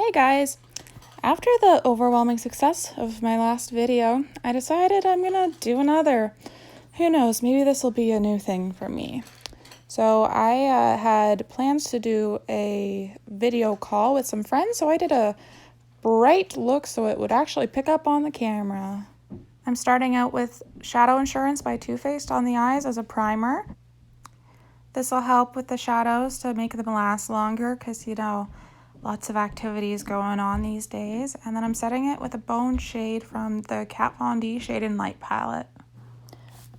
Hey guys! After the overwhelming success of my last video, I decided I'm gonna do another. Who knows, maybe this will be a new thing for me. So I had plans to do a video call with some friends, so I did a bright look so it would actually pick up on the camera. I'm starting out with Shadow Insurance by Too Faced on the eyes as a primer. This will help with the shadows to make them last longer because, lots of activities going on these days. And then I'm setting it with a bone shade from the Kat Von D Shade and Light palette.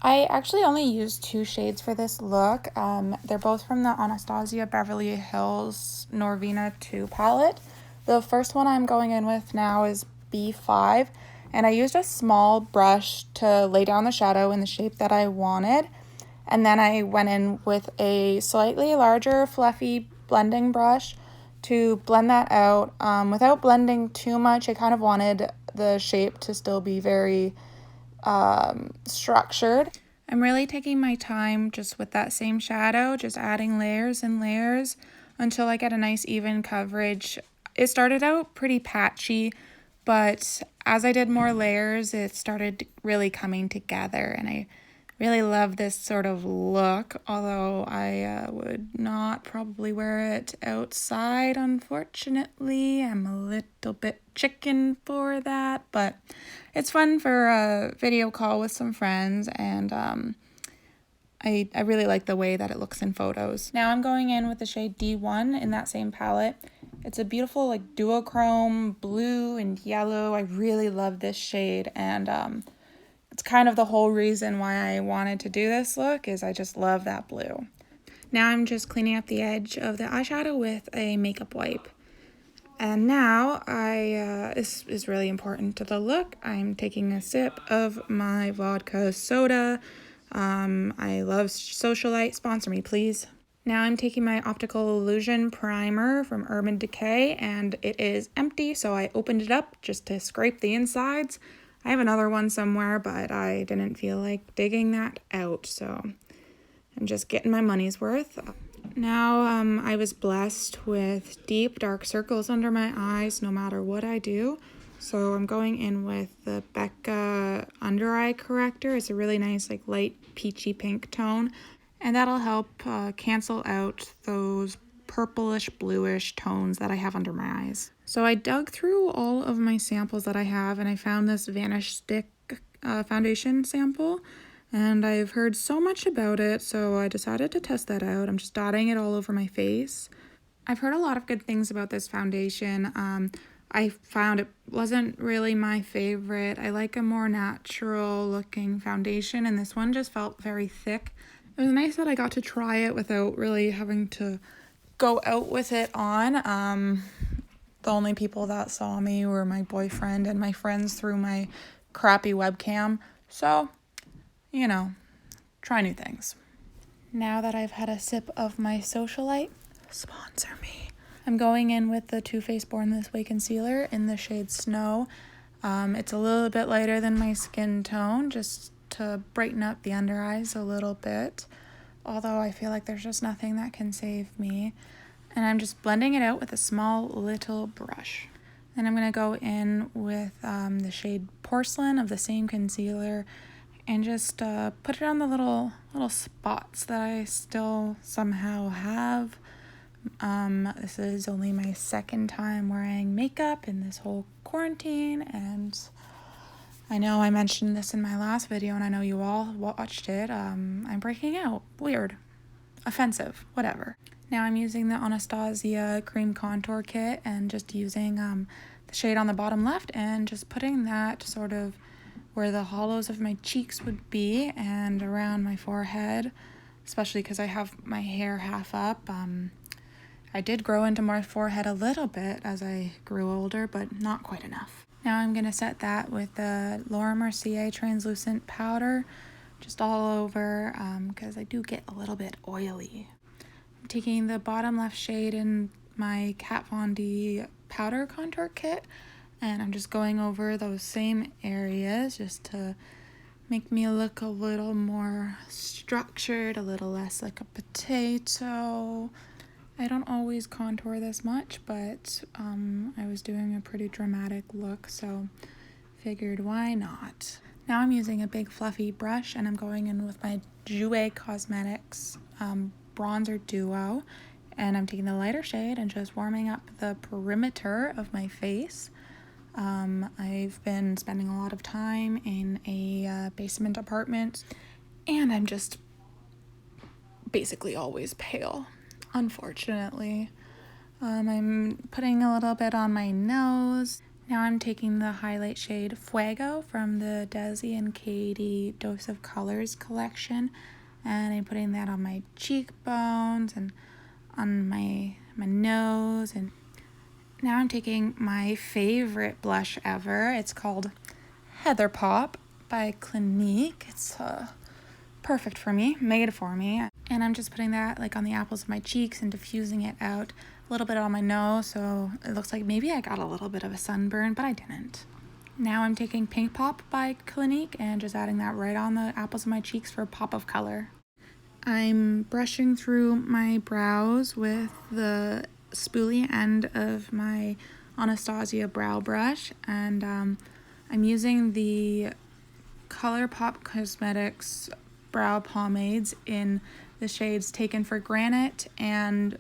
I actually only used two shades for this look. They're both from the Anastasia Beverly Hills Norvina 2 palette. The first one I'm going in with now is B5, and I used a small brush to lay down the shadow in the shape that I wanted. And then I went in with a slightly larger fluffy blending brush to blend that out without blending too much. I kind of wanted the shape to still be very structured. I'm really taking my time just with that same shadow, just adding layers and layers until I get a nice even coverage. It started out pretty patchy, but as I did more layers, it started really coming together, and I really love this sort of look, although I would not probably wear it outside, unfortunately. I'm a little bit chicken for that, but it's fun for a video call with some friends, and I really like the way that it looks in photos. Now I'm going in with the shade D1 in that same palette. It's a beautiful duochrome blue and yellow. I really love this shade, and it's kind of the whole reason why I wanted to do this look is I just love that blue. Now I'm just cleaning up the edge of the eyeshadow with a makeup wipe. And now this is really important to the look. I'm taking a sip of my vodka soda. I love Socialite, sponsor me please. Now I'm taking my Optical Illusion primer from Urban Decay, and it is empty, so I opened it up just to scrape the insides. I have another one somewhere, but I didn't feel like digging that out, so I'm just getting my money's worth. Now I was blessed with deep dark circles under my eyes no matter what I do, so I'm going in with the Becca Under Eye Corrector. It's a really nice light peachy pink tone, and that'll help cancel out those purplish bluish tones that I have under my eyes. So I dug through all of my samples that I have, and I found this Vanish Stick foundation sample, and I've heard so much about it, so I decided to test that out. I'm just dotting it all over my face. I've heard a lot of good things about this foundation. I found it wasn't really my favorite. I like a more natural looking foundation, and this one just felt very thick. It was nice that I got to try it without really having to go out with it on. The only people that saw me were my boyfriend and my friends through my crappy webcam. So, try new things. Now that I've had a sip of my Socialite, sponsor me, I'm going in with the Too Faced Born This Way concealer in the shade Snow. It's a little bit lighter than my skin tone, just to brighten up the under eyes a little bit. Although I feel like there's just nothing that can save me. And I'm just blending it out with a small little brush. Then I'm going to go in with the shade Porcelain of the same concealer and just put it on the little spots that I still somehow have. This is only my second time wearing makeup in this whole quarantine, and I know I mentioned this in my last video, and I know you all watched it. I'm breaking out. Weird. Offensive. Whatever. Now I'm using the Anastasia Cream Contour Kit and just using the shade on the bottom left and just putting that sort of where the hollows of my cheeks would be and around my forehead, especially because I have my hair half up. I did grow into my forehead a little bit as I grew older, but not quite enough. Now I'm going to set that with the Laura Mercier translucent powder just all over because I do get a little bit oily. I'm taking the bottom left shade in my Kat Von D powder contour kit, and I'm just going over those same areas just to make me look a little more structured, a little less like a potato. I don't always contour this much, but I was doing a pretty dramatic look, so figured why not. Now I'm using a big fluffy brush and I'm going in with my Jouer Cosmetics bronzer duo, and I'm taking the lighter shade and just warming up the perimeter of my face. I've been spending a lot of time in a basement apartment, and I'm just basically always pale, unfortunately. I'm putting a little bit on my nose. Now I'm taking the highlight shade Fuego from the Desi and Katie Dose of Colors collection, and I'm putting that on my cheekbones and on my nose. And now I'm taking my favorite blush ever. It's called Heather Pop by Clinique. It's perfect for me, made for me. And I'm just putting that like on the apples of my cheeks and diffusing it out a little bit on my nose, so it looks like maybe I got a little bit of a sunburn, but I didn't. Now I'm taking Pink Pop by Clinique and just adding that right on the apples of my cheeks for a pop of color. I'm brushing through my brows with the spoolie end of my Anastasia brow brush, and I'm using the ColourPop Cosmetics brow pomades in the shades Taken for Granite and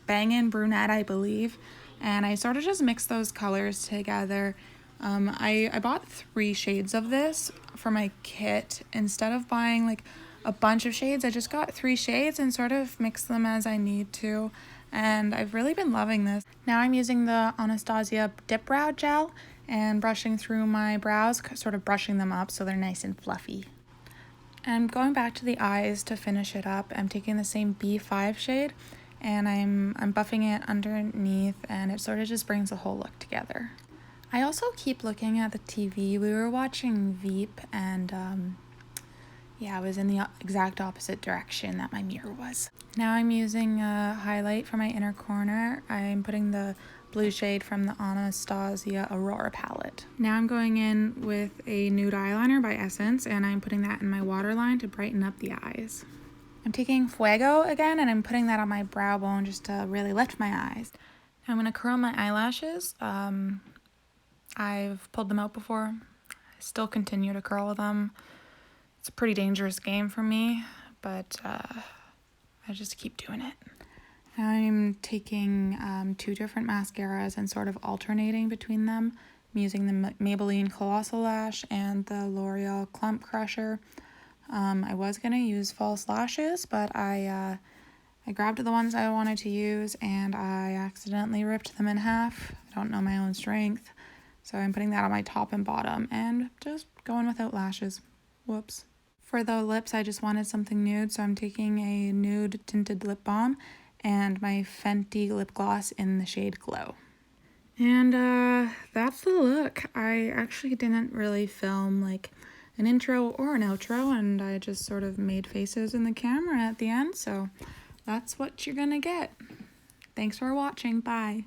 Bangin' Brunette, I believe, and I sort of just mixed those colors together. I bought 3 shades of this for my kit. Instead of buying like a bunch of shades, I just got 3 shades and sort of mixed them as I need to, and I've really been loving this. Now I'm using the Anastasia Dip Brow Gel and brushing through my brows, sort of brushing them up so they're nice and fluffy. I'm going back to the eyes to finish it up. I'm taking the same B5 shade and I'm buffing it underneath, and it sort of just brings the whole look together. I also keep looking at the TV. We were watching Veep, and yeah, I was in the exact opposite direction that my mirror was. Now I'm using a highlight for my inner corner. I'm putting the blue shade from the Anastasia Aurora palette. Now I'm going in with a nude eyeliner by Essence, and I'm putting that in my waterline to brighten up the eyes. I'm taking Fuego again, and I'm putting that on my brow bone just to really lift my eyes. Now I'm going to curl my eyelashes. I've pulled them out before. I still continue to curl them. It's a pretty dangerous game for me, but I just keep doing it. Now I'm taking 2 different mascaras and sort of alternating between them. I'm using the Maybelline Colossal Lash and the L'Oreal Clump Crusher. I was going to use false lashes, but I grabbed the ones I wanted to use and I accidentally ripped them in half. I don't know my own strength, so I'm putting that on my top and bottom and just going without lashes. Whoops. For the lips, I just wanted something nude, so I'm taking a nude tinted lip balm and my Fenty lip gloss in the shade Glow. And that's the look. I actually didn't really film like an intro or an outro, and I just sort of made faces in the camera at the end, so that's what you're gonna get. Thanks for watching. Bye.